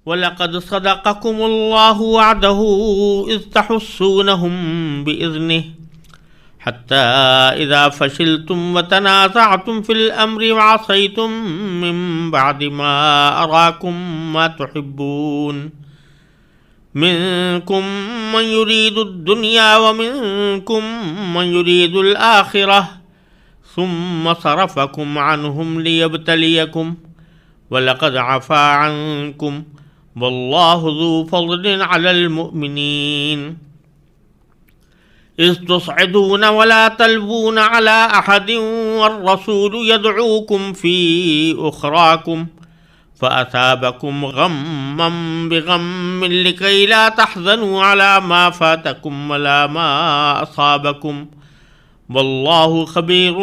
وَلَقَدْ صَدَقَكُمُ اللَّهُ وَعْدَهُ إِذْ تَحُسُّونَهُم بِإِذْنِهِ حَتَّى إِذَا فَشِلْتُمْ وَتَنَازَعْتُمْ فِي الْأَمْرِ وَعَصَيْتُم مِّن بَعْدِ مَا أَرَاكُم مَّا تُحِبُّونَ مِنكُم مَّن يُرِيدُ الدُّنْيَا وَمِنكُم مَّن يُرِيدُ الْآخِرَةَ ثُمَّ صَرَفَكُمْ عَنْهُمْ لِيَبْتَلِيَكُمْ وَلَقَدْ عَفَا عَنكُمْ وَاللَّهُ ذُو فَضْلٍ عَلَى الْمُؤْمِنِينَ إِذْ تُصْعِدُونَ وَلَا تَلْوُونَ عَلَى أَحَدٍ وَالرَّسُولُ يَدْعُوكُمْ فِي أُخْرَاكُمْ فَأَثَابَكُمْ غَمًّا بِغَمٍّ لِكَيْ لَا تَحْزَنُوا عَلَى مَا فَاتَكُمْ وَلَا مَا أَصَابَكُمْ وَاللَّهُ خَبِيرٌ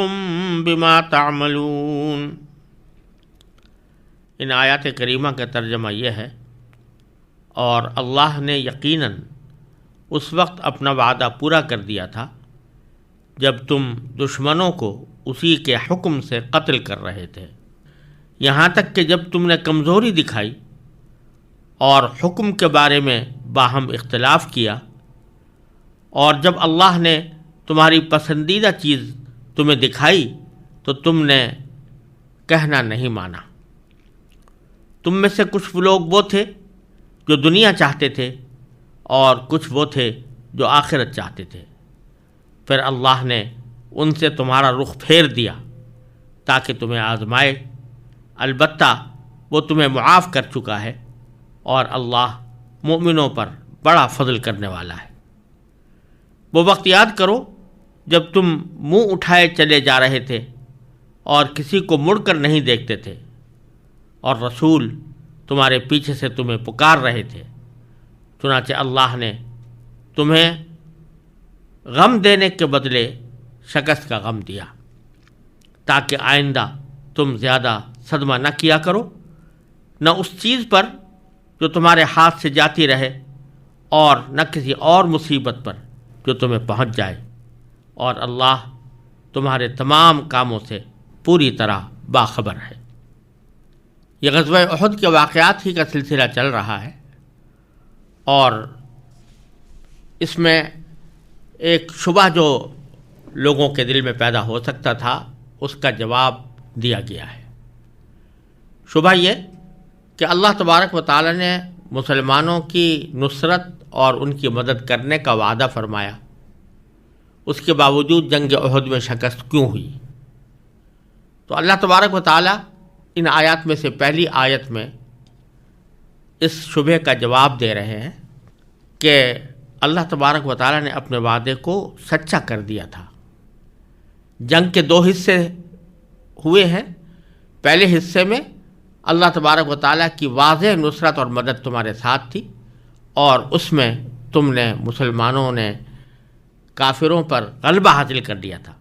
بِمَا تَعْمَلُونَ۔ ان آیات کریمہ کا ترجمہ یہ ہے، اور اللہ نے یقیناً اس وقت اپنا وعدہ پورا کر دیا تھا جب تم دشمنوں کو اسی کے حکم سے قتل کر رہے تھے، یہاں تک کہ جب تم نے کمزوری دکھائی اور حکم کے بارے میں باہم اختلاف کیا، اور جب اللہ نے تمہاری پسندیدہ چیز تمہیں دکھائی تو تم نے کہنا نہیں مانا۔ تم میں سے کچھ لوگ وہ تھے جو دنیا چاہتے تھے اور کچھ وہ تھے جو آخرت چاہتے تھے، پھر اللہ نے ان سے تمہارا رخ پھیر دیا تاکہ تمہیں آزمائے، البتہ وہ تمہیں معاف کر چکا ہے اور اللہ مومنوں پر بڑا فضل کرنے والا ہے۔ وہ وقت یاد کرو جب تم منہ اٹھائے چلے جا رہے تھے اور کسی کو مڑ کر نہیں دیکھتے تھے، اور رسول تمہارے پیچھے سے تمہیں پکار رہے تھے، چنانچہ اللہ نے تمہیں غم دینے کے بدلے شکست کا غم دیا تاکہ آئندہ تم زیادہ صدمہ نہ کیا کرو، نہ اس چیز پر جو تمہارے ہاتھ سے جاتی رہے اور نہ کسی اور مصیبت پر جو تمہیں پہنچ جائے، اور اللہ تمہارے تمام کاموں سے پوری طرح باخبر ہے۔ یہ غزوہ احد کے واقعات ہی کا سلسلہ چل رہا ہے، اور اس میں ایک شبہ جو لوگوں کے دل میں پیدا ہو سکتا تھا اس کا جواب دیا گیا ہے۔ شبہ یہ کہ اللہ تبارک و تعالی نے مسلمانوں کی نصرت اور ان کی مدد کرنے کا وعدہ فرمایا، اس کے باوجود جنگ احد میں شکست کیوں ہوئی؟ تو اللہ تبارک و تعالی ان آیات میں سے پہلی آیت میں اس شبہ کا جواب دے رہے ہیں کہ اللہ تبارک و تعالی نے اپنے وعدے کو سچا کر دیا تھا۔ جنگ کے دو حصے ہوئے ہیں، پہلے حصے میں اللہ تبارک و تعالی کی واضح نصرت اور مدد تمہارے ساتھ تھی، اور اس میں تم نے مسلمانوں نے کافروں پر غلبہ حاصل کر لیا تھا۔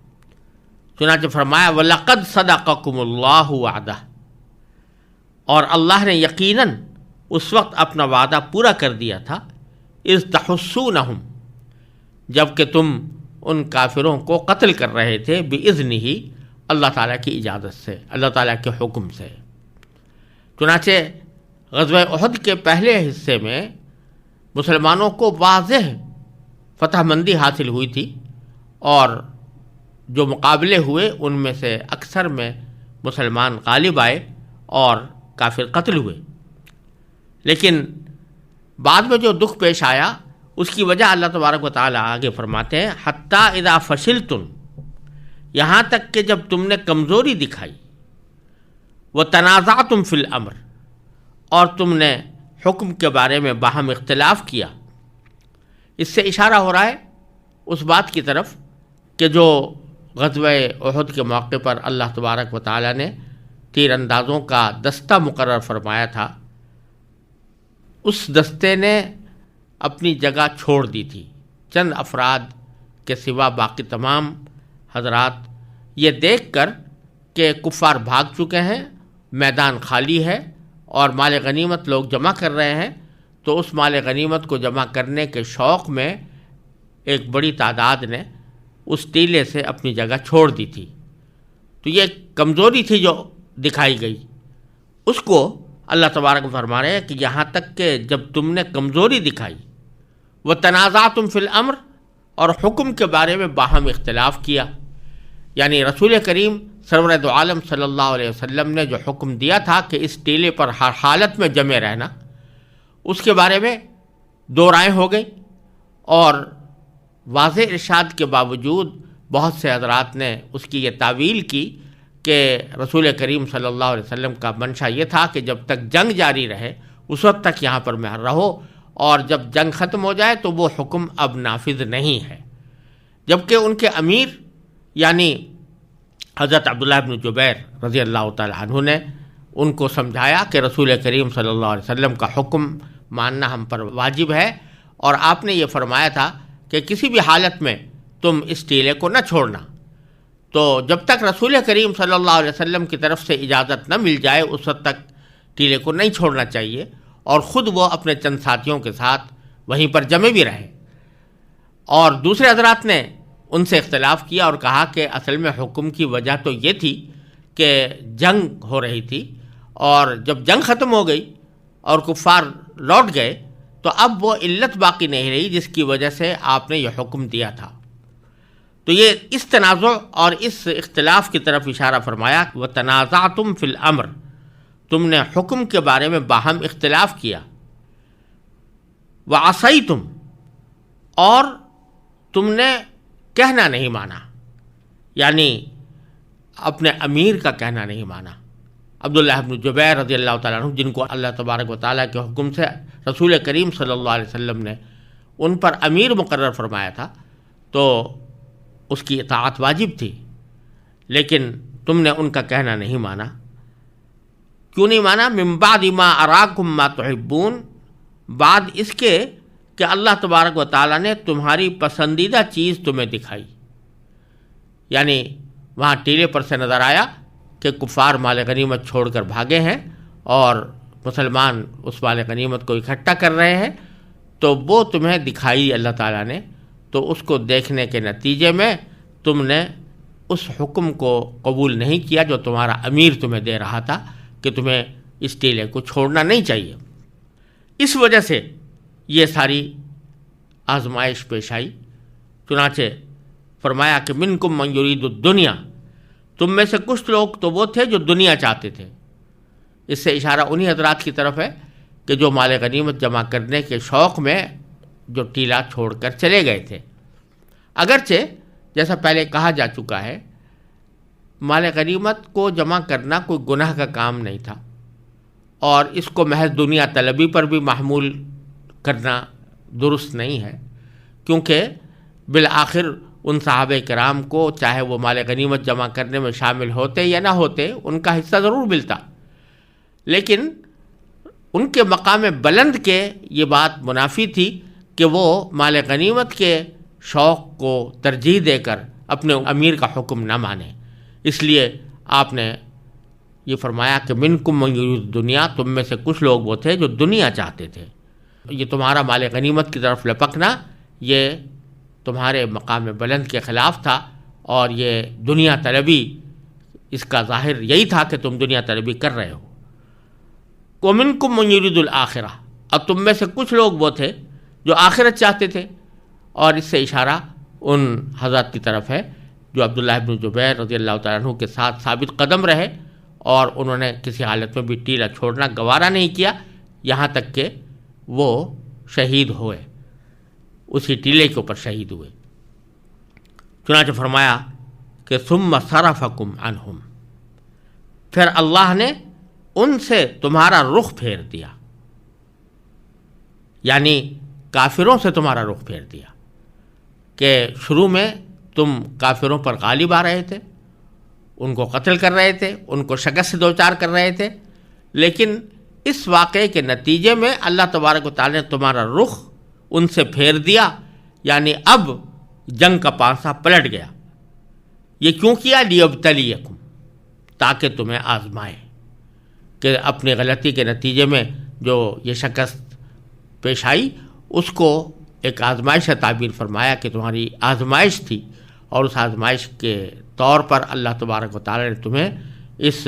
چنانچہ فرمایا وَلَقَدْ صَدَقَكُمُ اللَّهُ وَعْدَهُ، اور اللہ نے یقیناً اس وقت اپنا وعدہ پورا کر دیا تھا، اذ تحسونہم، جب کہ تم ان کافروں کو قتل کر رہے تھے، بِإِذْنِهِ، اللہ تعالیٰ کی اجازت سے، اللہ تعالیٰ کے حکم سے۔ چنانچہ غزوہ احد کے پہلے حصے میں مسلمانوں کو واضح فتح مندی حاصل ہوئی تھی، اور جو مقابلے ہوئے ان میں سے اکثر میں مسلمان غالب آئے اور کافر قتل ہوئے، لیکن بعد میں جو دکھ پیش آیا اس کی وجہ اللہ تبارک و تعالیٰ آگے فرماتے ہیں حتیٰ اذا فشلتم، یہاں تک کہ جب تم نے کمزوری دکھائی، وتنازعتم فی الامر، اور تم نے حکم کے بارے میں باہم اختلاف کیا۔ اس سے اشارہ ہو رہا ہے اس بات کی طرف کہ جو غزوہ احد کے موقع پر اللہ تبارک و تعالیٰ نے تیر اندازوں کا دستہ مقرر فرمایا تھا، اس دستے نے اپنی جگہ چھوڑ دی تھی، چند افراد کے سوا باقی تمام حضرات یہ دیکھ کر کہ کفار بھاگ چکے ہیں، میدان خالی ہے اور مال غنیمت لوگ جمع کر رہے ہیں، تو اس مال غنیمت کو جمع کرنے کے شوق میں ایک بڑی تعداد نے اس ٹیلے سے اپنی جگہ چھوڑ دی تھی۔ تو یہ کمزوری تھی جو دکھائی گئی، اس کو اللہ تبارک فرما رہے ہیں کہ یہاں تک کہ جب تم نے کمزوری دکھائی، وہ تنازعتم فی الامر، اور حکم کے بارے میں باہم اختلاف کیا، یعنی رسول کریم سرور دو عالم صلی اللہ علیہ وسلم نے جو حکم دیا تھا کہ اس ٹیلے پر ہر حالت میں جمے رہنا، اس کے بارے میں دو رائیں ہو گئی، اور واضح ارشاد کے باوجود بہت سے حضرات نے اس کی یہ تعویل کی کہ رسول کریم صلی اللہ علیہ وسلم کا منشا یہ تھا کہ جب تک جنگ جاری رہے اس وقت تک یہاں پر مہر رہو، اور جب جنگ ختم ہو جائے تو وہ حکم اب نافذ نہیں ہے، جبکہ ان کے امیر یعنی حضرت عبداللہ بن جبیر رضی اللہ تعالی عنہ نے ان کو سمجھایا کہ رسول کریم صلی اللہ علیہ وسلم کا حکم ماننا ہم پر واجب ہے، اور آپ نے یہ فرمایا تھا کہ کسی بھی حالت میں تم اس ٹیلے کو نہ چھوڑنا، تو جب تک رسول کریم صلی اللہ علیہ وسلم کی طرف سے اجازت نہ مل جائے اس وقت تک ٹیلے کو نہیں چھوڑنا چاہیے، اور خود وہ اپنے چند ساتھیوں کے ساتھ وہیں پر جمے بھی رہے۔ اور دوسرے حضرات نے ان سے اختلاف کیا اور کہا کہ اصل میں حکم کی وجہ تو یہ تھی کہ جنگ ہو رہی تھی، اور جب جنگ ختم ہو گئی اور کفار لوٹ گئے تو اب وہ علت باقی نہیں رہی جس کی وجہ سے آپ نے یہ حکم دیا تھا۔ تو یہ اس تنازع اور اس اختلاف کی طرف اشارہ فرمایا کہ وَتَنَازَعْتُمْ فِي الْأَمْرِ، تم نے حکم کے بارے میں باہم اختلاف کیا، وَعَصَيْتُمْ، اور تم نے کہنا نہیں مانا، یعنی اپنے امیر کا کہنا نہیں مانا۔ عبداللہ بن جبیر رضی اللہ تعالیٰ عنہ، جن کو اللہ تبارک و تعالیٰ کے حکم سے رسول کریم صلی اللہ علیہ وسلم نے ان پر امیر مقرر فرمایا تھا، تو اس کی اطاعت واجب تھی، لیکن تم نے ان کا کہنا نہیں مانا۔ کیوں نہیں مانا؟ من بعد ما اراکم ما تحبون، بعد اس کے کہ اللہ تبارک و تعالیٰ نے تمہاری پسندیدہ چیز تمہیں دکھائی، یعنی وہاں ٹیلے پر سے نظر آیا کہ کفار مال غنیمت چھوڑ کر بھاگے ہیں اور مسلمان اس مال غنیمت کو اکٹھا کر رہے ہیں، تو وہ تمہیں دکھائی اللہ تعالیٰ نے، تو اس کو دیکھنے کے نتیجے میں تم نے اس حکم کو قبول نہیں کیا جو تمہارا امیر تمہیں دے رہا تھا کہ تمہیں اس ٹیلے کو چھوڑنا نہیں چاہیے۔ اس وجہ سے یہ ساری آزمائش پیش آئی۔ چنانچہ فرمایا کہ منکم من یرید الدنیا، تم میں سے کچھ لوگ تو وہ تھے جو دنیا چاہتے تھے۔ اس سے اشارہ انہی حضرات کی طرف ہے کہ جو مال غنیمت جمع کرنے کے شوق میں جو ٹیلا چھوڑ کر چلے گئے تھے، اگرچہ جیسا پہلے کہا جا چکا ہے مال غنیمت کو جمع کرنا کوئی گناہ کا کام نہیں تھا، اور اس کو محض دنیا طلبی پر بھی محمول کرنا درست نہیں ہے، کیونکہ بالآخر ان صحابہ کرام کو چاہے وہ مال غنیمت جمع کرنے میں شامل ہوتے یا نہ ہوتے ان کا حصہ ضرور ملتا، لیکن ان کے مقام بلند کے یہ بات منافی تھی کہ وہ مال غنیمت کے شوق کو ترجیح دے کر اپنے امیر کا حکم نہ مانیں۔ اس لیے آپ نے یہ فرمایا کہ منکم من یرید الدنیا، تم میں سے کچھ لوگ وہ تھے جو دنیا چاہتے تھے۔ یہ تمہارا مال غنیمت کی طرف لپکنا یہ تمہارے مقام بلند کے خلاف تھا، اور یہ دنیا طلبی اس کا ظاہر یہی تھا کہ تم دنیا طلبی کر رہے ہو۔ وَمِنْكُمْ مَنْ يُرِيدُ الْآخِرَةَ، اب تم میں سے کچھ لوگ وہ تھے جو آخرت چاہتے تھے، اور اس سے اشارہ ان حضرات کی طرف ہے جو عبداللہ بن جبیر رضی اللہ تعالیٰ عنہ کے ساتھ ثابت قدم رہے، اور انہوں نے کسی حالت میں بھی ٹیلا چھوڑنا گوارا نہیں کیا، یہاں تک کہ وہ شہید ہوئے، اسی ٹیلے کے اوپر شہید ہوئے۔ چنانچہ فرمایا کہ ثم صرفکم عنہم، پھر اللہ نے ان سے تمہارا رخ پھیر دیا، یعنی کافروں سے تمہارا رخ پھیر دیا، کہ شروع میں تم کافروں پر غالب آ رہے تھے، ان کو قتل کر رہے تھے، ان کو شکست سے دوچار کر رہے تھے، لیکن اس واقعے کے نتیجے میں اللہ تبارک و تعالی نے تمہارا رخ ان سے پھیر دیا، یعنی اب جنگ کا پانسا پلٹ گیا۔ یہ کیوں کیا؟ لیبتلیکم، تاکہ تمہیں آزمائے، کہ اپنی غلطی کے نتیجے میں جو یہ شکست پیش آئی اس کو ایک آزمائش سے تعبیر فرمایا کہ تمہاری آزمائش تھی، اور اس آزمائش کے طور پر اللہ تبارک و تعالی نے تمہیں اس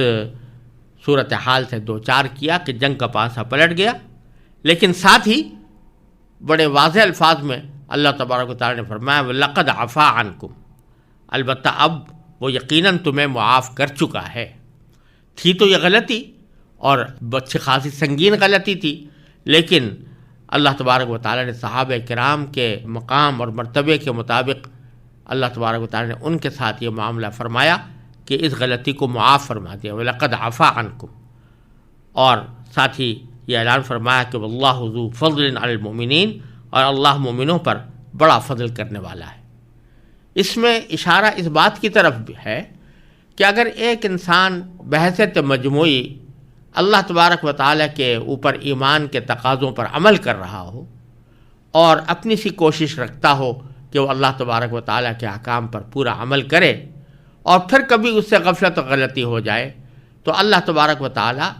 صورتحال سے دو چار کیا کہ جنگ کا پانسا پلٹ گیا، لیکن ساتھ ہی بڑے واضح الفاظ میں اللہ تبارک و تعالیٰ نے فرمایا وَلَقَدْ عَفَا عَنْكُمْ، البتہ اب وہ یقیناً تمہیں معاف کر چکا ہے۔ تھی تو یہ غلطی اور اچھی خاصی سنگین غلطی تھی، لیکن اللہ تبارک و تعالیٰ نے صحابہ کرام کے مقام اور مرتبے کے مطابق اللہ تبارک و تعالیٰ نے ان کے ساتھ یہ معاملہ فرمایا کہ اس غلطی کو معاف فرما دیا، وَلَقَدْ عَفَا عَنْكُمْ، اور ساتھ ہی یہ اعلان فرمایا کہ وَاللَّهُ ذُو فَضْلٍ عَلَى الْمُؤْمِنِينَ، اور اللہ مومنوں پر بڑا فضل کرنے والا ہے۔ اس میں اشارہ اس بات کی طرف بھی ہے کہ اگر ایک انسان بحیثیت مجموعی اللہ تبارک و تعالیٰ کے اوپر ایمان کے تقاضوں پر عمل کر رہا ہو اور اپنی سی کوشش رکھتا ہو کہ وہ اللہ تبارک و تعالیٰ کے احکام پر پورا عمل کرے، اور پھر کبھی اس سے غفلت و غلطی ہو جائے تو اللہ تبارک و تعالیٰ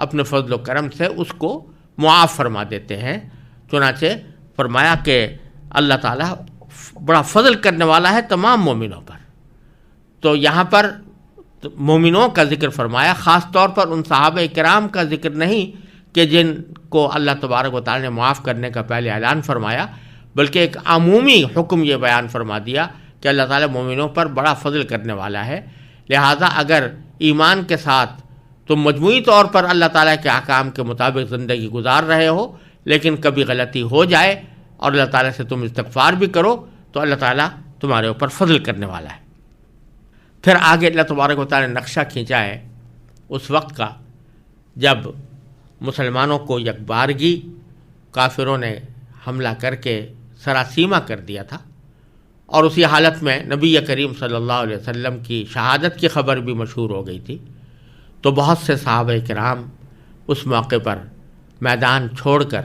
اپنے فضل و کرم سے اس کو معاف فرما دیتے ہیں۔ چنانچہ فرمایا کہ اللہ تعالیٰ بڑا فضل کرنے والا ہے تمام مومنوں پر۔ تو یہاں پر مومنوں کا ذکر فرمایا، خاص طور پر ان صحابہ کرام کا ذکر نہیں کہ جن کو اللہ تبارک و تعالیٰ نے معاف کرنے کا پہلے اعلان فرمایا، بلکہ ایک عمومی حکم یہ بیان فرما دیا کہ اللہ تعالیٰ مومنوں پر بڑا فضل کرنے والا ہے۔ لہٰذا اگر ایمان کے ساتھ تم مجموعی طور پر اللہ تعالیٰ کے احکام کے مطابق زندگی گزار رہے ہو، لیکن کبھی غلطی ہو جائے اور اللہ تعالیٰ سے تم استغفار بھی کرو تو اللہ تعالیٰ تمہارے اوپر فضل کرنے والا ہے۔ پھر آگے اللہ تبارک و تعالیٰ نے نقشہ کھینچا ہے اس وقت کا جب مسلمانوں کو یکبارگی کافروں نے حملہ کر کے سراسیمہ کر دیا تھا، اور اسی حالت میں نبی کریم صلی اللہ علیہ وسلم کی شہادت کی خبر بھی مشہور ہو گئی تھی۔ تو بہت سے صحابہ کرام اس موقع پر میدان چھوڑ کر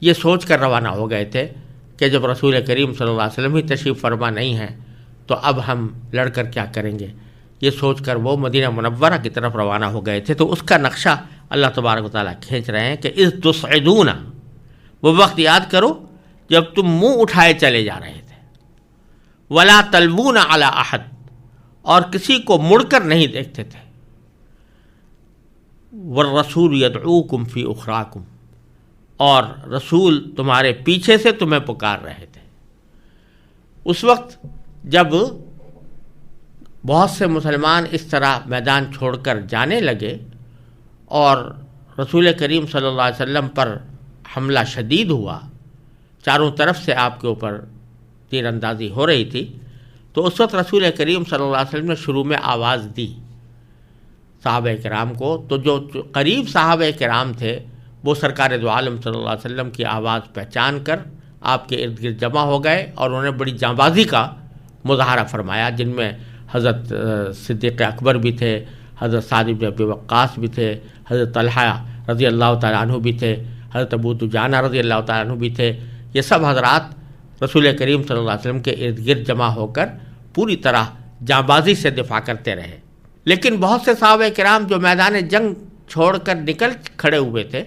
یہ سوچ کر روانہ ہو گئے تھے کہ جب رسول کریم صلی اللہ علیہ وسلم ہی تشریف فرما نہیں ہیں تو اب ہم لڑ کر کیا کریں گے، یہ سوچ کر وہ مدینہ منورہ کی طرف روانہ ہو گئے تھے۔ تو اس کا نقشہ اللہ تبارک و تعالیٰ کھینچ رہے ہیں کہ اذ تصعدون، وہ وقت یاد کرو جب تم منہ اٹھائے چلے جا رہے تھے، ولا تلوون علی احد، اور کسی کو مڑ کر نہیں دیکھتے تھے، والرسول یدعوکم فی اخراکم، اور رسول تمہارے پیچھے سے تمہیں پکار رہے تھے۔ اس وقت جب بہت سے مسلمان اس طرح میدان چھوڑ کر جانے لگے اور رسول کریم صلی اللہ علیہ وسلم پر حملہ شدید ہوا، چاروں طرف سے آپ کے اوپر تیر اندازی ہو رہی تھی، تو اس وقت رسول کریم صلی اللہ علیہ وسلم نے شروع میں آواز دی صحابہ کرام کو۔ تو جو قریب صحابہ کرام تھے وہ سرکار دو عالم صلی اللہ علیہ وسلم کی آواز پہچان کر آپ کے ارد گرد جمع ہو گئے اور انہوں نے بڑی جانبازی کا مظاہرہ فرمایا، جن میں حضرت صدیق اکبر بھی تھے، حضرت سعد بن ابی وقاص بھی تھے، حضرت طلحہ رضی اللہ تعالیٰ عنہ بھی تھے، حضرت ابو دجانہ رضی اللہ تعالیٰ عنہ بھی تھے۔ یہ سب حضرات رسول کریم صلی اللہ علیہ وسلم کے ارد گرد جمع ہو کر پوری طرح جانبازی سے دفاع کرتے رہے۔ لیکن بہت سے صحابہ کرام جو میدان جنگ چھوڑ کر نکل کھڑے ہوئے تھے،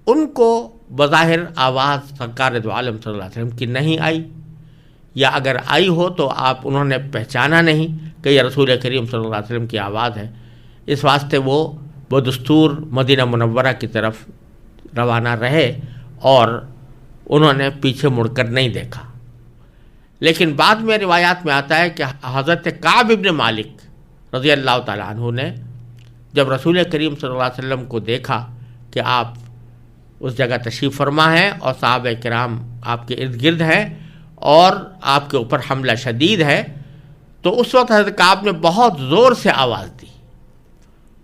ان کو بظاہر آواز سرکار دو عالم صلی اللہ علیہ وسلم کی نہیں آئی، یا اگر آئی ہو تو انہوں نے پہچانا نہیں کہ یہ رسول کریم صلی اللہ علیہ وسلم کی آواز ہے۔ اس واسطے وہ بدستور مدینہ منورہ کی طرف روانہ رہے اور انہوں نے پیچھے مڑ کر نہیں دیکھا۔ لیکن بعد میں روایات میں آتا ہے کہ حضرت کعب بن مالک رضی اللہ تعالیٰ عنہ نے جب رسول کریم صلی اللہ علیہ وسلم کو دیکھا کہ آپ اس جگہ تشریف فرما ہیں اور صحابہ کرام آپ کے ارد گرد ہیں اور آپ کے اوپر حملہ شدید ہے، تو اس وقت حضرت کعب نے بہت زور سے آواز دی،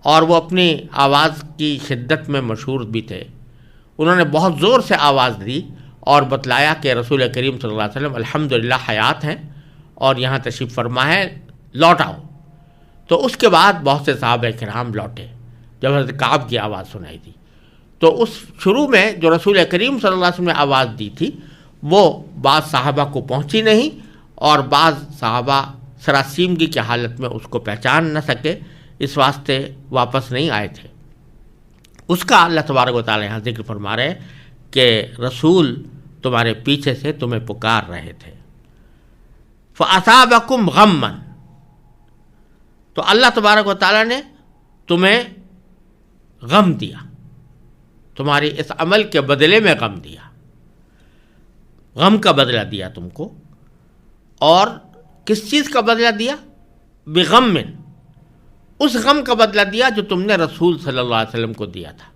اور وہ اپنی آواز کی شدت میں مشہور بھی تھے۔ انہوں نے بہت زور سے آواز دی اور بتلایا کہ رسول کریم صلی اللہ علیہ وسلم الحمدللہ حیات ہیں اور یہاں تشریف فرما ہے، لوٹ آؤ۔ تو اس کے بعد بہت سے صحابہ کرام لوٹے جب حضرت کعب کی آواز سنائی دی۔ تو اس شروع میں جو رسول کریم صلی اللہ علیہ وسلم نے آواز دی تھی وہ بعض صحابہ کو پہنچی نہیں، اور بعض صحابہ سراسیمگی کی حالت میں اس کو پہچان نہ سکے، اس واسطے واپس نہیں آئے تھے۔ اس کا اللہ تبارک و تعالیٰ یہاں ذکر فرما رہے کہ رسول تمہارے پیچھے سے تمہیں پکار رہے تھے۔ فَأَصَابَكُمْ غَمًّا، تو اللہ تبارک و تعالیٰ نے تمہیں غم دیا، تمہارے اس عمل کے بدلے میں غم دیا، غم کا بدلہ دیا تم کو۔ اور کس چیز کا بدلہ دیا؟ بغم، اس غم کا بدلہ دیا جو تم نے رسول صلی اللہ علیہ وسلم کو دیا تھا۔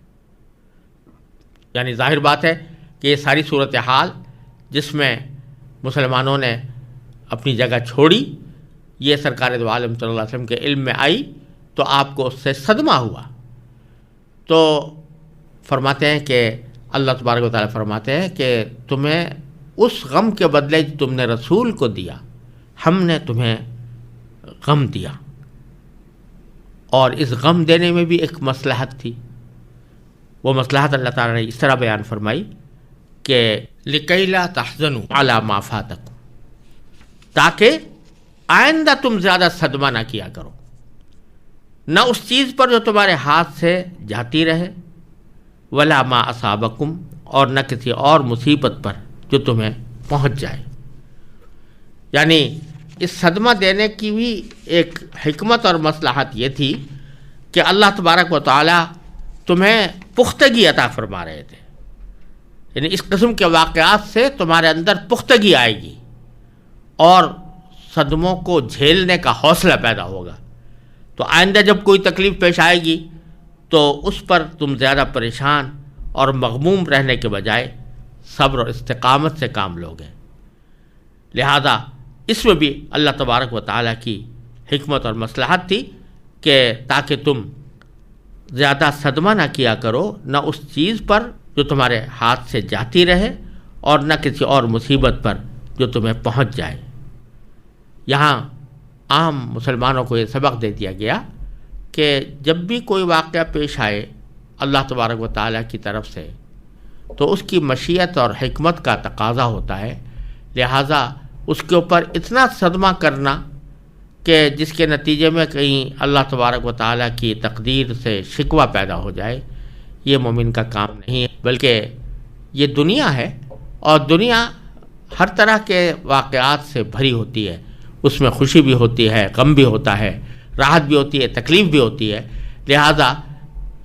یعنی ظاہر بات ہے کہ یہ ساری صورتحال جس میں مسلمانوں نے اپنی جگہ چھوڑی، یہ سرکار دو عالم صلی اللہ علیہ وسلم کے علم میں آئی تو آپ کو اس سے صدمہ ہوا۔ تو فرماتے ہیں کہ اللہ تبارک و تعالیٰ فرماتے ہیں کہ تمہیں اس غم کے بدلے جو تم نے رسول کو دیا، ہم نے تمہیں غم دیا۔ اور اس غم دینے میں بھی ایک مصلحت تھی۔ وہ مصلحت اللہ تعالیٰ نے اس طرح بیان فرمائی کہ لِكَيْ لَا تَحْزَنُوا عَلَى مَا فَاتَكُمْ، تاکہ آئندہ تم زیادہ صدمہ نہ کیا کرو، نہ اس چیز پر جو تمہارے ہاتھ سے جاتی رہے، وَلَا مَا أَصَابَكُمْ، اور نہ کسی اور مصیبت پر جو تمہیں پہنچ جائے۔ یعنی اس صدمہ دینے کی بھی ایک حکمت اور مصلحت یہ تھی کہ اللہ تبارک و تعالیٰ تمہیں پختگی عطا فرما رہے تھے۔ یعنی اس قسم کے واقعات سے تمہارے اندر پختگی آئے گی اور صدموں کو جھیلنے کا حوصلہ پیدا ہوگا، تو آئندہ جب کوئی تکلیف پیش آئے گی تو اس پر تم زیادہ پریشان اور مغموم رہنے کے بجائے صبر اور استقامت سے کام لوگے۔ لہذا اس میں بھی اللہ تبارک و تعالیٰ کی حکمت اور مصلحت تھی کہ تاکہ تم زیادہ صدمہ نہ کیا کرو، نہ اس چیز پر جو تمہارے ہاتھ سے جاتی رہے اور نہ کسی اور مصیبت پر جو تمہیں پہنچ جائے۔ یہاں عام مسلمانوں کو یہ سبق دے دیا گیا کہ جب بھی کوئی واقعہ پیش آئے اللہ تبارک و تعالیٰ کی طرف سے تو اس کی مشیت اور حکمت کا تقاضا ہوتا ہے، لہٰذا اس کے اوپر اتنا صدمہ کرنا کہ جس کے نتیجے میں کہیں اللہ تبارک و تعالیٰ کی تقدیر سے شکوہ پیدا ہو جائے، یہ مومن کا کام نہیں ہے، بلکہ یہ دنیا ہے اور دنیا ہر طرح کے واقعات سے بھری ہوتی ہے، اس میں خوشی بھی ہوتی ہے، غم بھی ہوتا ہے، راحت بھی ہوتی ہے، تکلیف بھی ہوتی ہے۔ لہٰذا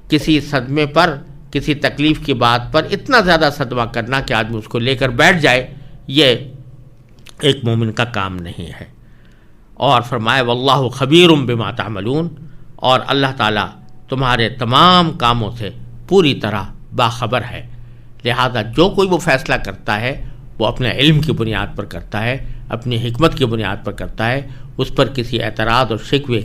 کسی صدمے پر، کسی تکلیف کی بات پر اتنا زیادہ صدمہ کرنا کہ آدمی اس کو لے کر بیٹھ جائے، یہ ایک مومن کا کام نہیں ہے۔ اور فرمایا واللہ خبیر بما تعملون، اور اللہ تعالیٰ تمہارے تمام کاموں سے پوری طرح باخبر ہے۔ لہذا جو کوئی وہ فیصلہ کرتا ہے وہ اپنے علم کی بنیاد پر کرتا ہے، اپنی حکمت کی بنیاد پر کرتا ہے، اس پر کسی اعتراض اور شکوے